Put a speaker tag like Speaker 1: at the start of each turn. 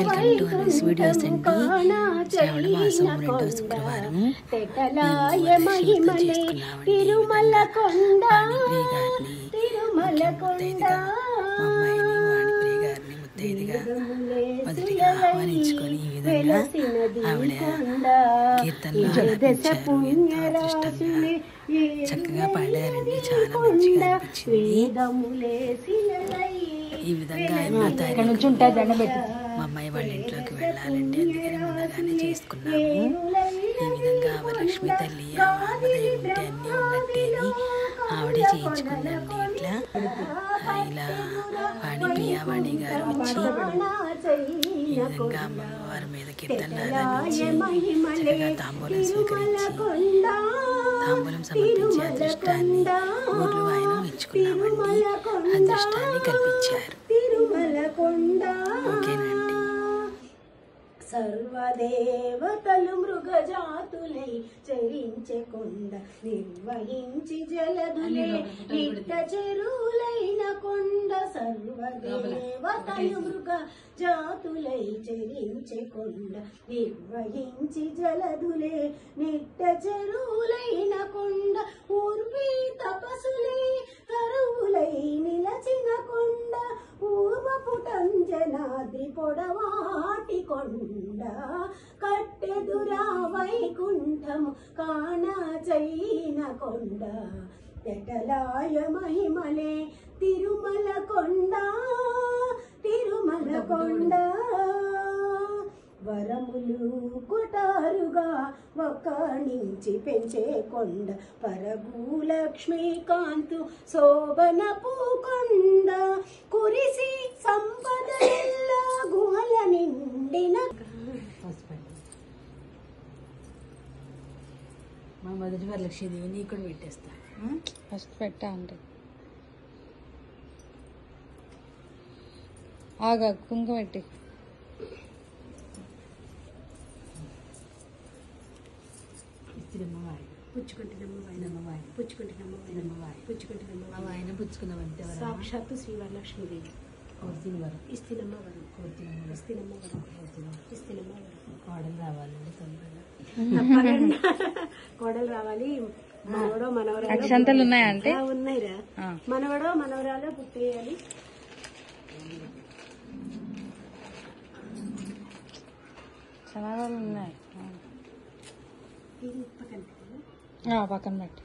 Speaker 1: Welcome to Anees videos అండి. శ్రావణ మాసం 2వ శుక్రవారం వాణిప్రియ గారిని ముత్తైదుగా మా అమ్మాయిని వాణిప్రియ గారిని ముత్తైదుగా మొదటిగా ఆహ్వానించుకొని ఈ విధంగా ఆవిడ కీర్తనలు ఆలపించారు. ఎంతో అదృష్టంగా చక్కగా పాడారండి. చాలా మంచిగా అనిపించింది. ఈ విధంగా మా అమ్మాయి వాళ్ళ ఇంట్లోకి వెళ్ళాలండి, అందుకని ముందుగానే చేసుకున్నాము. ఈ విధంగా వరలక్ష్మి తల్లి ఆమెదై ఉంటే అన్నీ ఉన్నట్టే అని ఆవిడే చేయించుకుందండి. ఇట్లా ఇలా వాణి గారు వచ్చి ఈ విధంగా అమ్మవారి మీద కీర్తనలు ఆలపించి చక్కగా తాంబూలం స్వీకరించి తాంబూలం సమర్పించి అదృష్టాన్ని ఊర్లు ఆయన మెచ్చుకున్నామండి. అదృష్టాన్ని కల్పించారు. ఓకేనండి.
Speaker 2: సర్వదేవతలు మృగజాతులై చరించే కొండ నిర్వహించి జలదులే నిట్ట చెరువులైన కొండ. సర్వదేవతలు మృగజాతులై చరించే కొండ నిర్వహించి జలదులే నిట్ట చెరువులైన కొండ. పూర్వీ తపసులే కరువులై నిలచిన కొండ. పూర్వపుటంజనాద్రి పొడవాటి కొండ. కట్టెదురా వైకుంఠము కాణచైన కొండ. జటలాయ మహిమలే తిరుమల కొండ. తిరుమల కొండ. వరములు కొటారుగా వక్కాణించి పెంచే కొండ. పరభూ లక్ష్మీకాంతు శోభనపు కొండ. కురిసి సంపదల గుహల నిండిన.
Speaker 1: మా మొదటి వరలక్ష్మీదేవి నీకు కూడా పెట్టేస్తా.
Speaker 3: ఫస్ట్ పెట్టా అంటే ఆగా కుంకుమ పెట్టి
Speaker 2: సాక్షాత్తు శ్రీ వరలక్ష్మీదేవి
Speaker 1: కోడలు రావాలండి.
Speaker 2: కోడలు రావాలి. మనవడో మనవరాలు
Speaker 3: అక్షంతలు ఉన్నాయంటే
Speaker 2: ఉన్నాయిరా. మనవడో మనవరాలో పుట్టేయాలి.
Speaker 3: శనగలు ఉన్నాయి. పక్కన పెట్టి